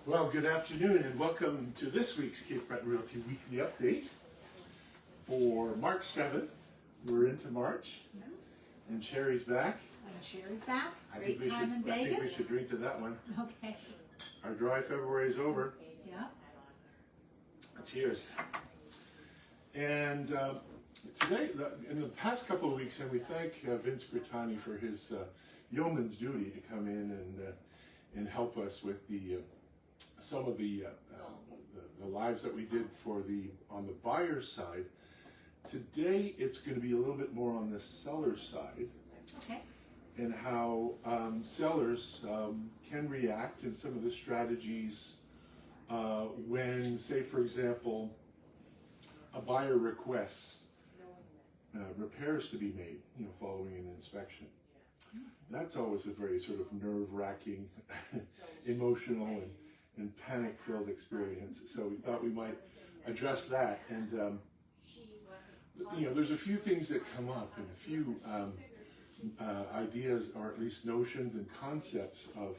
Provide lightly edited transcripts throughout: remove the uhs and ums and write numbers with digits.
Well, good afternoon and welcome to this week's Cape Breton Realty Weekly Update for March 7th. We're into March and Sherry's back. And Sherry's back. I think Great time in I think we Vegas. should drink to that one. Okay. Our dry February is over. Yeah. Cheers. And today, in the past couple of weeks, and we thank Vince Brittani for his yeoman's duty to come in and help us with some of the lives that we did on the buyer's side. Today, it's going to be a little bit more on the seller's side. Okay. And how sellers can react and some of the strategies when, say, for example, a buyer requests repairs to be made, following an inspection. That's always a very sort of nerve-wracking, emotional, and panic-filled experience. So we thought we might address that. And there's a few things that come up and a few ideas, or at least notions and concepts of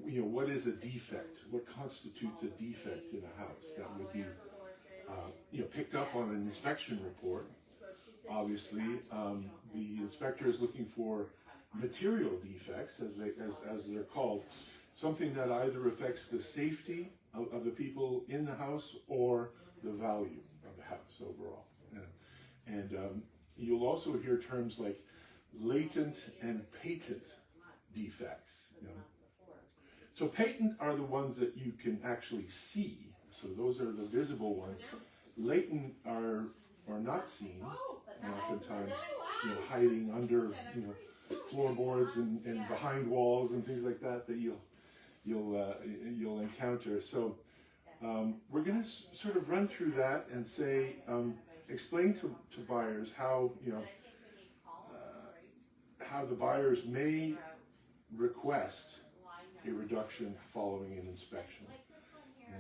what is a defect, what constitutes a defect in a house that would be picked up on an inspection report. Obviously, the inspector is looking for material defects, as they're called, something that either affects the safety of the people in the house or the value of the house overall. And you'll also hear terms like latent and patent defects. So patent are the ones that you can actually see. So those are the visible ones. Latent are not seen, and oftentimes hiding under floorboards and behind walls and things like that you'll encounter. So we're going to sort of run through that and say, explain to buyers how how the buyers may request a reduction following an inspection.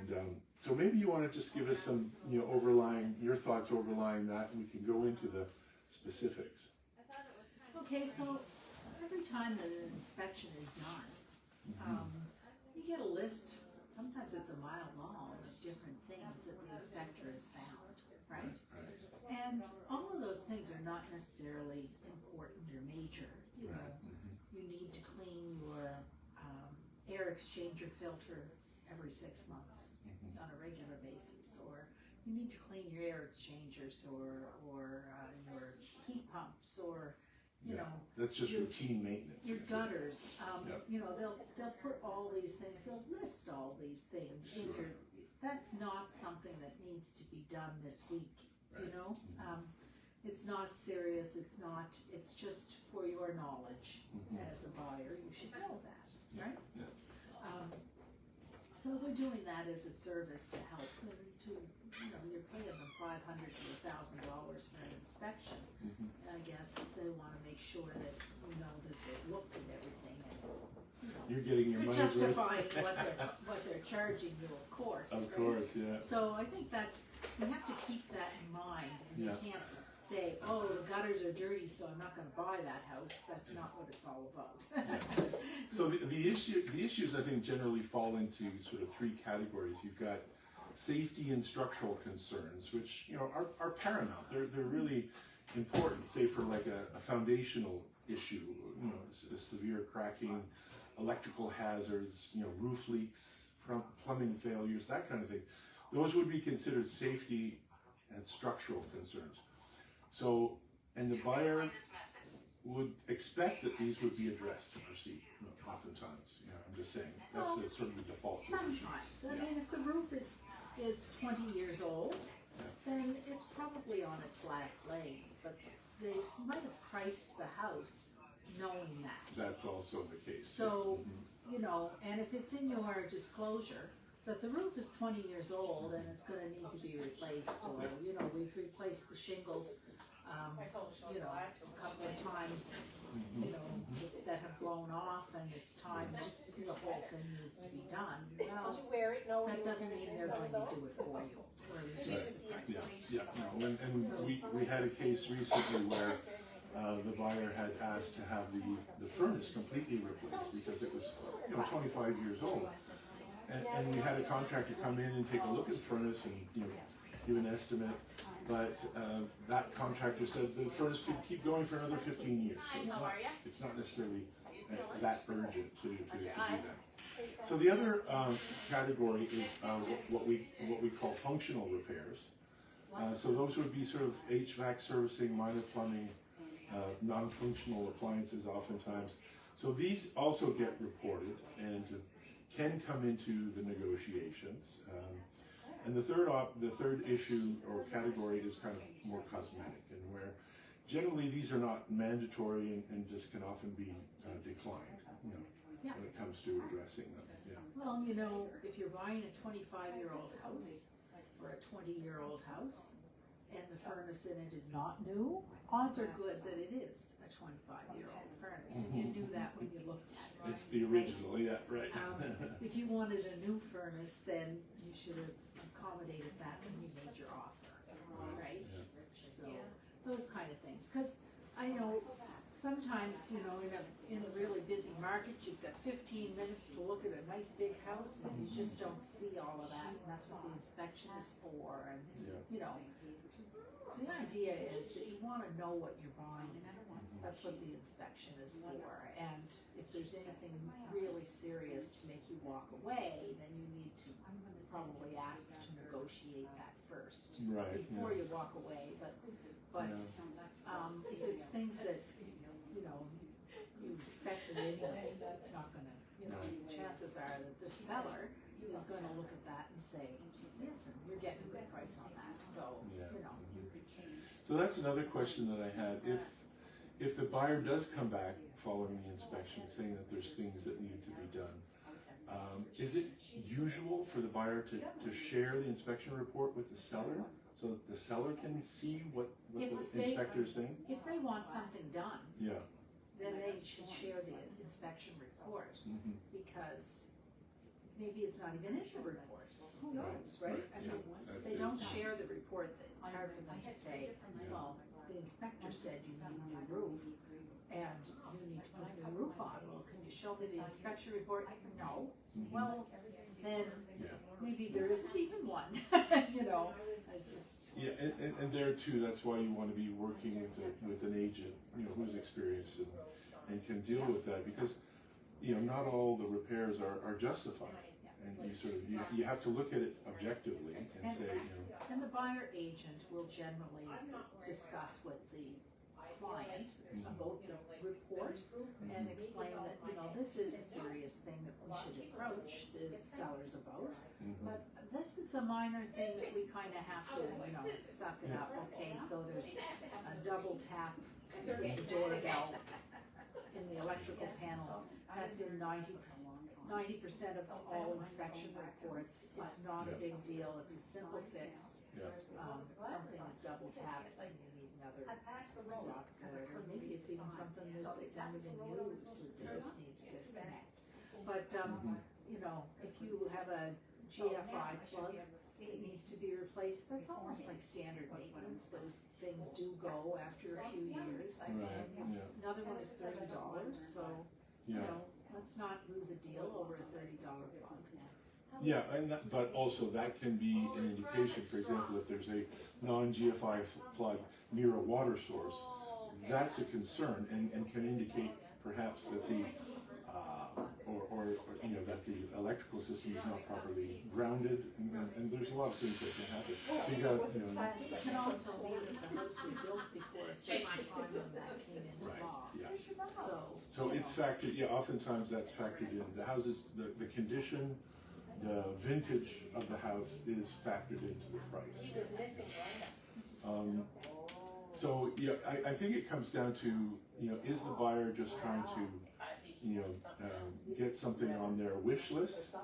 And so maybe you want to just give us some your thoughts overlying that, and we can go into the specifics. Okay, so every time that an inspection is done, you get a list, sometimes it's a mile long, of different things that the inspector has found, right? And all of those things are not necessarily important or major. You need to clean your air exchanger filter every 6 months on a regular basis, or you need to clean your air exchangers or your heat pumps, or that's just routine maintenance. Your gutters. They'll put all these things. They'll list all these things in your. That's not something that needs to be done this week. It's not serious. It's just for your knowledge as a buyer. You should know that, right? Yeah. So they're doing that as a service to help them you're paying them $500 to $1,000 for an inspection. I guess they want to make sure that that they've looked at everything and you're getting your money's worth. justifying what they're charging you, of course. Of right? course, yeah. So I think you have to keep that in mind, and you can't say, oh, the gutters are dirty, so I'm not going to buy that house. That's not what it's all about. So the issues I think generally fall into sort of three categories. You've got safety and structural concerns, which are paramount. They're really important. Say for like a foundational issue, severe cracking, electrical hazards, roof leaks, plumbing failures, that kind of thing. Those would be considered safety and structural concerns. So, and the buyer would expect that these would be addressed to proceed. Oftentimes, I'm just saying that's the sort of the default. Sometimes, I mean, if the roof is 20 years old, then it's probably on its last legs. But they might have priced the house knowing that. That's also the case. So, and if it's in your disclosure that the roof is 20 years old and it's going to need to be replaced, or we've replaced the shingles, a couple of times, that have blown off, and it's time that the whole thing needs to be done. Well, that doesn't mean they're going to do it for you or reduce the price. And we had a case recently where the buyer had asked to have the furnace completely replaced because it was 25 years old. and we had a contractor come in and take a look at the furnace and, you know, give an estimate. But that contractor said the furnace could keep going for another 15 years. So it's not necessarily that urgent to do that. So the other category is what we call functional repairs. So those would be sort of HVAC servicing, minor plumbing, non-functional appliances oftentimes. So these also get reported and can come into the negotiations. And the third issue or category is kind of more cosmetic, and where generally these are not mandatory and just can often be declined, you know, when it comes to addressing them. Yeah. Well, you know, if you're buying a 25-year-old house or a 20-year-old house, and the furnace in it is not new, odds are good that it is a 25-year-old furnace. And you knew that when you looked at it. It's the original, yeah, right. If you wanted a new furnace, then you should have accommodated that when you made your offer, right? Yeah. So those kind of things, because I know sometimes, you know, in a really busy market, you've got 15 minutes to look at a nice big house, and you just don't see all of that, and that's what the inspection is for. And you know, the idea is that you want to know what you're buying. That's what the inspection is for. And if there's anything really serious to make you walk away, then you need to probably ask to negotiate that first before you walk away. But if it's things that you know you expected anyway, it's not going to. You know, chances are that the seller is going to look at that and say, "Listen, you're getting a good price on that." So you know. So that's another question that I had. If the buyer does come back following the inspection saying that there's things that need to be done, is it usual for the buyer to share the inspection report with the seller so that the seller can see what the inspector is saying? If they want something done, Yeah. then they should share the inspection report, because maybe it's not even in the report. Who knows, right? I mean, if they don't share the report, it's hard for them to say, well, the inspector said you need a new roof, and you need to put a new roof on. Well, can you show me the inspection report? No. Well, then maybe there isn't even one. You know, I just. Yeah, and there too, that's why you want to be working with an agent, you know, who's experienced and can deal with that, because, you know, not all the repairs are justified. And you have to look at it objectively and say, you know. And the buyer agent will generally discuss with the client about the report and explain that, you know, this is a serious thing that we should approach the sellers about. But this is a minor thing that we kind of have to, you know, suck it up. Okay, so there's a double tap in the doorbell in the electrical panel. That's in 90% of all inspection reports. It's not a big deal. It's a simple fix. Something is double tapped and you need another slot for it. Or maybe it's even something that they don't even use, that they just need to disconnect. But, you know, if you have a GFI plug that needs to be replaced, that's almost like standard maintenance. Those things do go after a few years. And another one is $30, so, you know, let's not lose a deal over a $30 plug. Yeah, but also that can be an indication. For example, if there's a non-GFI plug near a water source, that's a concern and can indicate perhaps that the or you know, that the electrical system is not properly grounded, and there's a lot of things that can happen. So you got, you know. It can also be that the house was built before a certain time when that came into law. So it's factored. Yeah, oftentimes that's factored in. The houses, the condition, the vintage of the house is factored into the price. So yeah, I think it comes down to, you know, is the buyer just trying to, you know, get something on their wish list,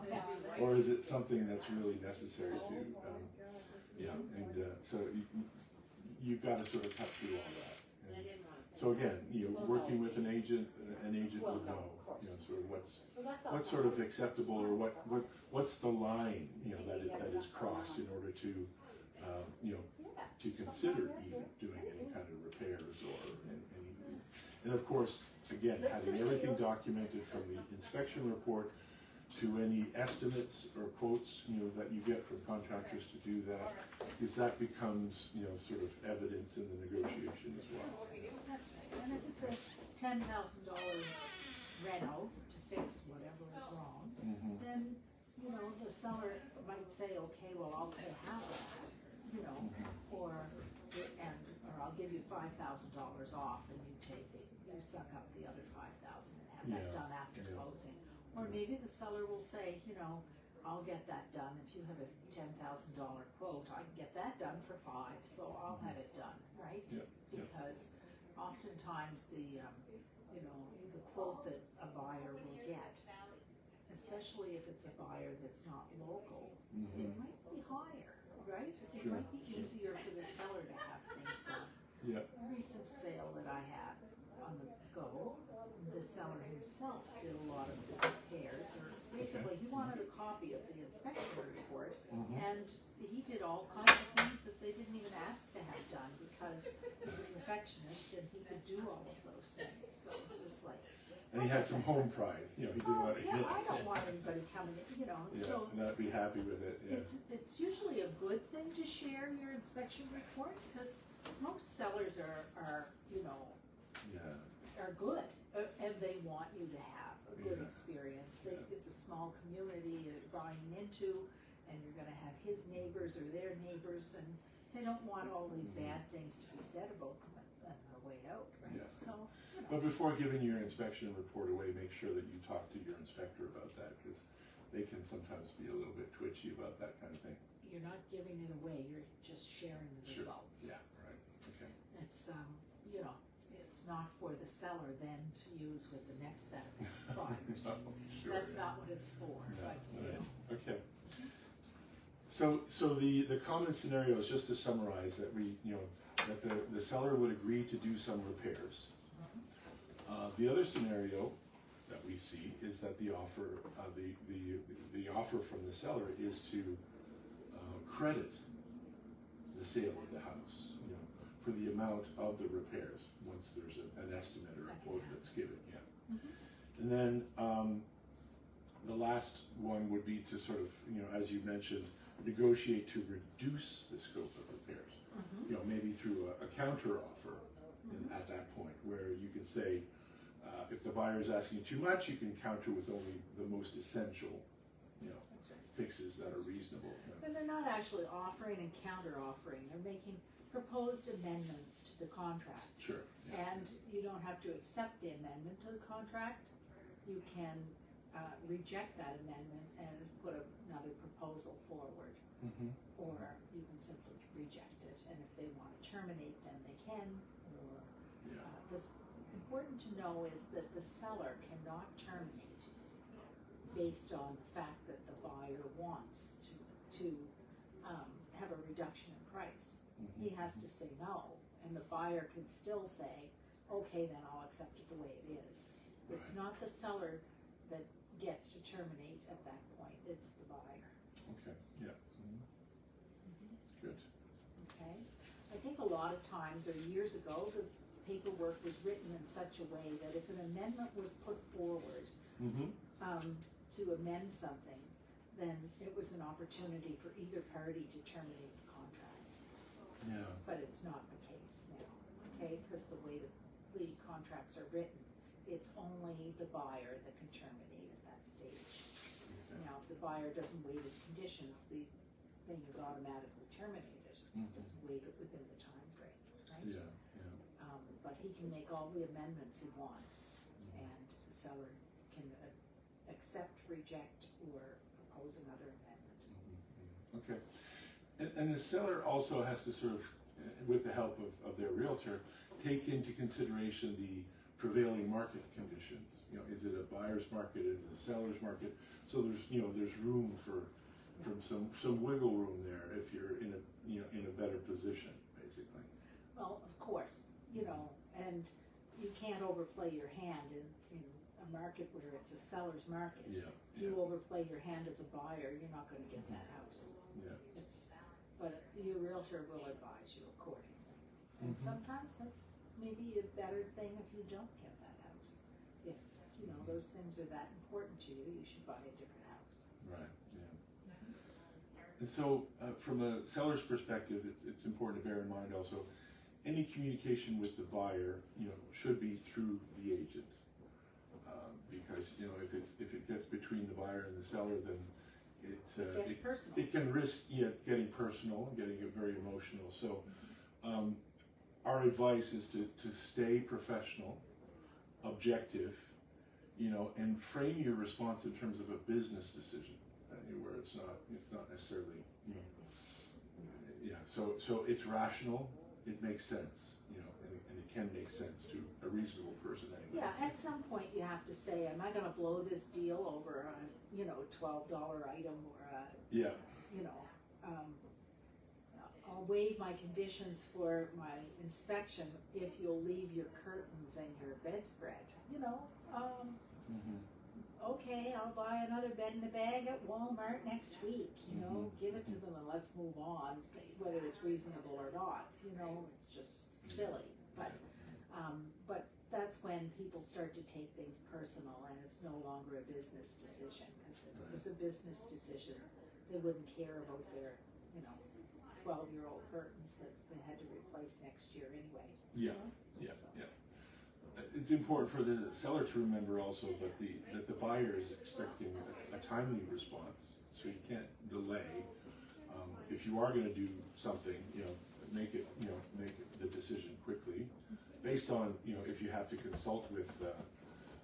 or is it something that's really necessary to, so you've got to sort of cut through all that. And so again, you know, working with an agent would know, you know, sort of what's sort of acceptable, or what's the line, you know, that is crossed in order to, you know, to consider even doing any kind of repairs or and of course, again, having everything documented from the inspection report to any estimates or quotes, that you get from contractors to do that, because that becomes, sort of evidence in the negotiation as well. That's right, and if it's a $10,000 reno to fix whatever is wrong, then, the seller might say, okay, well, I'll pay half of that, or I'll give you $5,000 off and you suck up the other 5,000 and have that done after closing. Or maybe the seller will say, I'll get that done. If you have a $10,000 quote, I can get that done for $5,000, so I'll have it done, right? Because oftentimes the quote that a buyer will get, especially if it's a buyer that's not local, it might be higher, right? It might be easier for the seller to have things done. A recent sale that I had on the go, the seller himself did a lot of repairs, or basically he wanted a copy of the inspection report, and he did all kinds of things that they didn't even ask to have done because he's a perfectionist and he could do all of those things. So it was like, and he had some home pride, he didn't want to. I don't want anybody coming in, so not be happy with it. it's usually a good thing to share your inspection report because most sellers are good, and they want you to have a good experience. It's a small community you're buying into, and you're gonna have his neighbors or their neighbors, and they don't want all these bad things to be said about them on their way out, right? So, But before giving your inspection report away, make sure that you talk to your inspector about that, because they can sometimes be a little bit twitchy about that kind of thing. you're not giving it away, you're just sharing the results. Yeah, right, okay. It's, it's not for the seller then to use with the next set of buyers. That's not what it's for, but, Okay. So the common scenario is, just to summarize, that that the seller would agree to do some repairs. The other scenario that we see is that the offer, the offer from the seller is to credit the sale of the house, for the amount of the repairs, once there's an estimate or a quote that's given, And then the last one would be to sort of, as you mentioned, negotiate to reduce the scope of repairs. Maybe through a counter offer at that point, where you can say, if the buyer is asking too much, you can counter with only the most essential, That's right. fixes that are reasonable. And they're not actually offering and counter offering, they're making proposed amendments to the contract. Sure. And you don't have to accept the amendment to the contract, you can reject that amendment and put another proposal forward. Or you can simply reject it, and if they want to terminate, then they can, or this important to know is that the seller cannot terminate based on the fact that the buyer wants to have a reduction in price. He has to say no, and the buyer can still say, okay, then I'll accept it the way it is. It's not the seller that gets to terminate at that point, it's the buyer. Okay, Good. Okay, I think a lot of times, or years ago, the paperwork was written in such a way that if an amendment was put forward to amend something, then it was an opportunity for either party to terminate the contract. But it's not the case now, okay, because the way the contracts are written, it's only the buyer that can terminate at that stage. Now, if the buyer doesn't waive his conditions, the thing is automatically terminated. Doesn't waive it within the time frame, right? But he can make all the amendments he wants, and the seller can accept, reject, or propose another amendment. Okay. And the seller also has to sort of, with the help of their realtor, take into consideration the prevailing market conditions. Is it a buyer's market? Is it a seller's market? So there's room for some wiggle room there if you're in a better position, basically. Well, of course, and you can't overplay your hand in a market where it's a seller's market. You overplay your hand as a buyer, you're not going to get that house. But your realtor will advise you accordingly. And sometimes that's maybe a better thing if you don't get that house. If you know, those things are that important to you, you should buy a different house. Right, yeah. And so, from a seller's perspective, it's important to bear in mind also, any communication with the buyer, you know, should be through the agent. Because, you know, if it gets between the buyer and the seller, then It gets personal. it can risk, yeah, getting personal and getting very emotional. So, our advice is to stay professional, objective, you know, and frame your response in terms of a business decision, where it's not necessarily, you know, yeah. So it's rational. It makes sense, you know, and it can make sense to a reasonable person anyway. Yeah, at some point you have to say, am I gonna blow this deal over a, you know, $12 item or a, Yeah. you know, I'll waive my conditions for my inspection if you'll leave your curtains and your bedspread, you know, okay, I'll buy another bed in a bag at Walmart next week, you know, give it to them and let's move on, whether it's reasonable or not, you know, it's just silly, but that's when people start to take things personal and it's no longer a business decision, because if it was a business decision, they wouldn't care about their, you know, 12-year-old curtains that they had to replace next year anyway. Yeah, you know? yeah, So. yeah. It's important for the seller to remember also that the buyer is expecting a timely response, so you can't delay. If you are going to do something, you know, make the decision quickly, based on, you know, if you have to consult with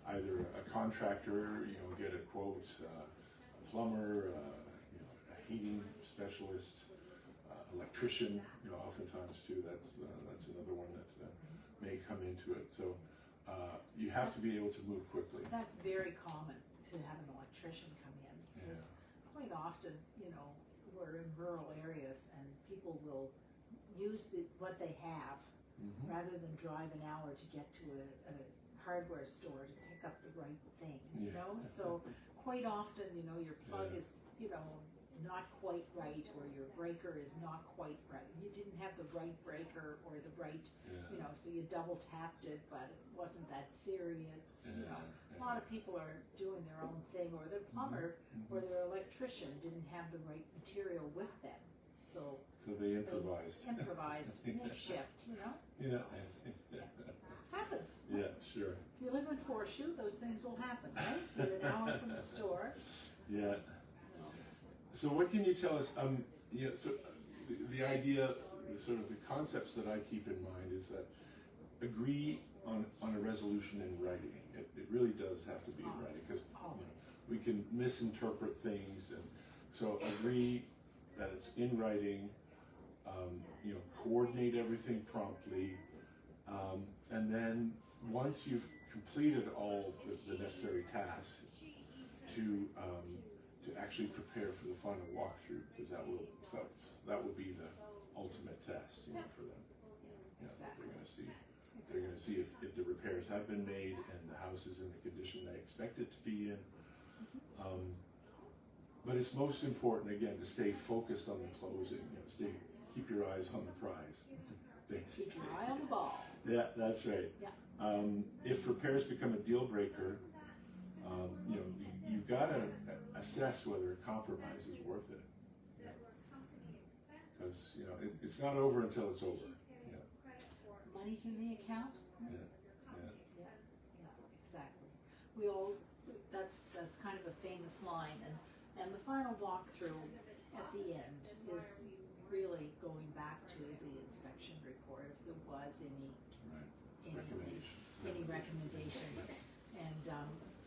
either a contractor, you know, get a quote, a plumber, you know, a heating specialist, electrician, you know, oftentimes too. That's another one that may come into it. So. You have to be able to move quickly. That's very common to have an electrician come in, because quite often, you know, we're in rural areas and people will use what they have rather than drive an hour to get to a hardware store to pick up the right thing, you know? So quite often, you know, your plug is, you know, not quite right, or your breaker is not quite right. You didn't have the right breaker or the right, you know, so you double tapped it, but it wasn't that serious, you know. A lot of people are doing their own thing, or their plumber or their electrician didn't have the right material with them. So they improvised. Makeshift, you know? Yeah. So, happens. Yeah, sure. If you live in Foreshute, those things will happen, right? You're an hour from the store. Yeah. So what can you tell us? Yeah. So the idea, sort of the concepts that I keep in mind is that agree on a resolution in writing. It really does have to be in writing, because we can misinterpret things, and so agree that it's in writing. You know, coordinate everything promptly, and then once you've completed all the necessary tasks, to actually prepare for the final walkthrough, because that will be the ultimate test, you know, for them. Exactly. They're going to see if the repairs have been made and the house is in the condition they expect it to be in. But it's most important, again, to stay focused on the closing. You know, keep your eyes on the prize. Thanks. Keep your eye on the ball. Yeah, that's right. Yeah. If repairs become a deal breaker, you know, you've got to assess whether a compromise is worth it. Because, you know, it's not over until it's over. Yeah. Money's in the account. Yeah, exactly. That's kind of a famous line, and the final walkthrough at the end is really going back to the inspection report, if there was any recommendations. And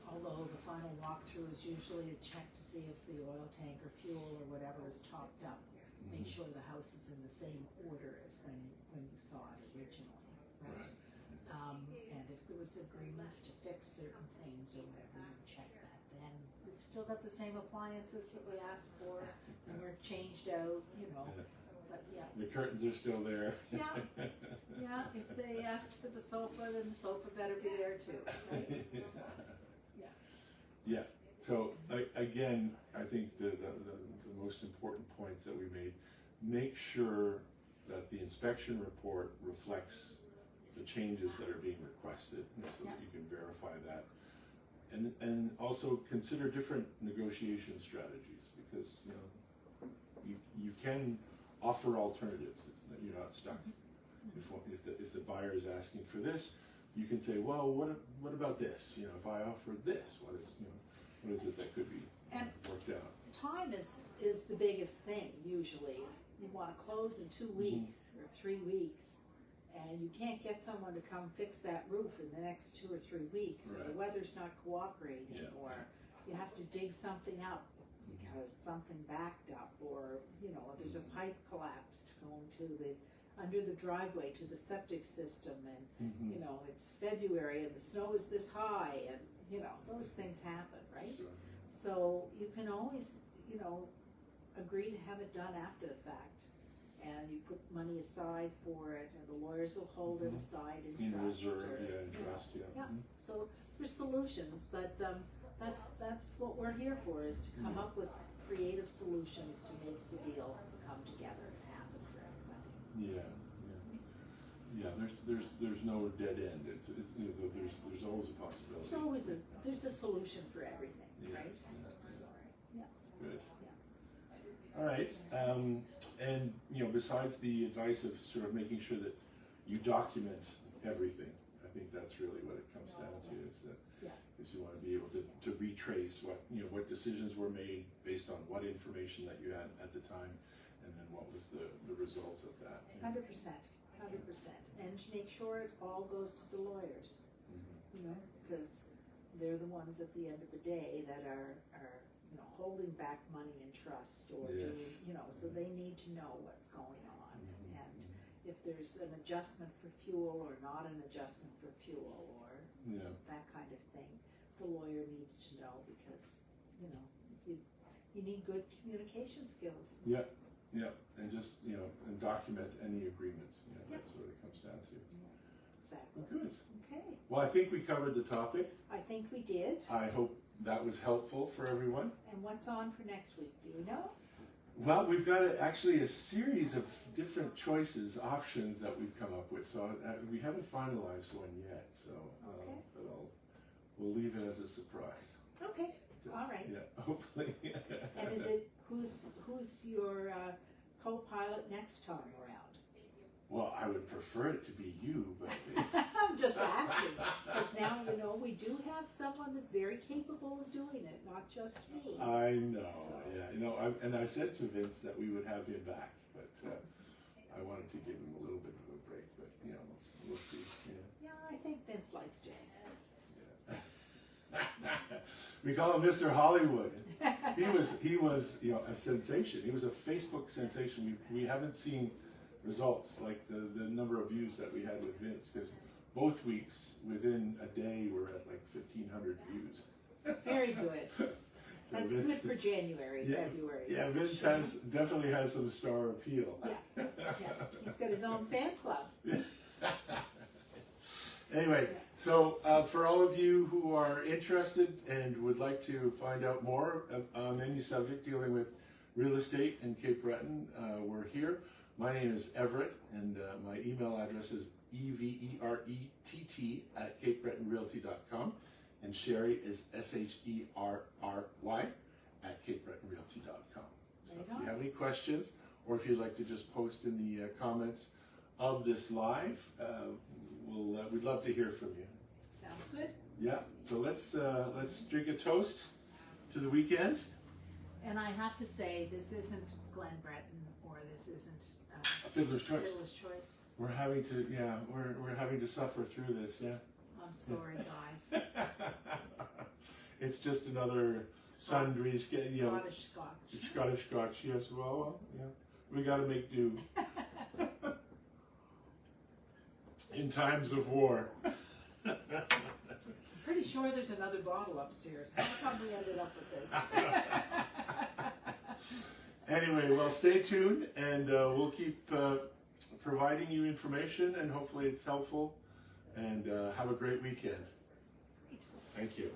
although the final walkthrough is usually a check to see if the oil tank or fuel or whatever is topped up, make sure the house is in the same order as when you saw it originally, right? And if there was agreements to fix certain things or whatever, you check that then. We've still got the same appliances that we asked for, and we're changed out, you know, but yeah. The curtains are still there. Yeah, if they asked for the sofa, then the sofa better be there too, right? So, yeah. So again, I think the most important points that we made, make sure that the inspection report reflects the changes that are being requested, so that you can verify that. and also consider different negotiation strategies, because you can offer alternatives. You're not stuck. If the buyer is asking for this, you can say, well, what about this? If I offered this, what is it that could be worked out? Time is the biggest thing usually. You want to close in 2 weeks or 3 weeks, and you can't get someone to come fix that roof in the next 2 or 3 weeks. Right. The weather's not cooperating, Yeah. or you have to dig something up because something backed up, or there's a pipe collapsed going under the driveway to the septic system, and it's February and the snow is this high, and those things happen, right? Sure. So you can always agree to have it done after the fact, and you put money aside for it, and the lawyers will hold it aside in trust. Reserve, in trust, Yeah. So there's solutions, but that's what we're here for, is to come up with creative solutions to make the deal come together and happen for everybody. Yeah. There's no dead end. There's always a possibility. There's a solution for everything, Yeah, right? yeah. So, Good. yeah. All right. And besides the advice of sort of making sure that you document everything, I think that's really what it comes down to, is that you want to be able to retrace what decisions were made based on what information that you had at the time, and then what was the result of that. 100%, and make sure it all goes to the lawyers, because they're the ones at the end of the day that are holding back money in trust, or doing, so they need to know what's going on, and if there's an adjustment for fuel or not an adjustment for fuel, or that kind of thing, the lawyer needs to know, because you need good communication skills. Yeah, and just and document any agreements. That's what it comes down to. Exactly. Well, good. Okay. Well, I think we covered the topic. I think we did. I hope that was helpful for everyone. And what's on for next week? Do you know? Well, we've got actually a series of different choices, options that we've come up with. So we haven't finalized one yet. So, Okay. but we'll leave it as a surprise. Okay. All right. Yeah, hopefully. And is it who's your co-pilot next time around? Well, I would prefer it to be you, but I'm just asking, because now we do have someone that's very capable of doing it, not just me. I know. So. Yeah, and I said to Vince that we would have him back, but I wanted to give him a little bit of a break. But we'll see. Yeah, I think Vince likes doing it. We call him Mr. Hollywood. He was a sensation. He was a Facebook sensation. We haven't seen results like the number of views that we had with Vince, because both weeks within a day we're at like 1,500 views. Very good. So That's Vince, good for January, February. Yeah, Vince Sure. definitely has some star appeal. Yeah. He's got his own fan club. Anyway, so for all of you who are interested and would like to find out more on any subject dealing with real estate in Cape Breton, we're here. My name is Everett, and my email address is everett@capebretonrealty.com, and Sherry is SHERRY @capebretonrealty.com. So if you have any questions, or if you'd like to just post in the comments of this live, we'd love to hear from you. Sounds good. Yeah. So let's drink a toast to the weekend. And I have to say, this isn't Glen Breton, or this isn't Fiddler's Choice. Fiddler's Choice. We're having to suffer through this. Yeah. I'm sorry, guys. It's just another sundry, Scottish Scotch. Scottish Scotch. Yes. Well, yeah. We got to make do. In times of war. I'm pretty sure there's another bottle upstairs. How come we ended up with this? Anyway, well, stay tuned, and we'll keep providing you information, and hopefully it's helpful. And have a great weekend. Thank you.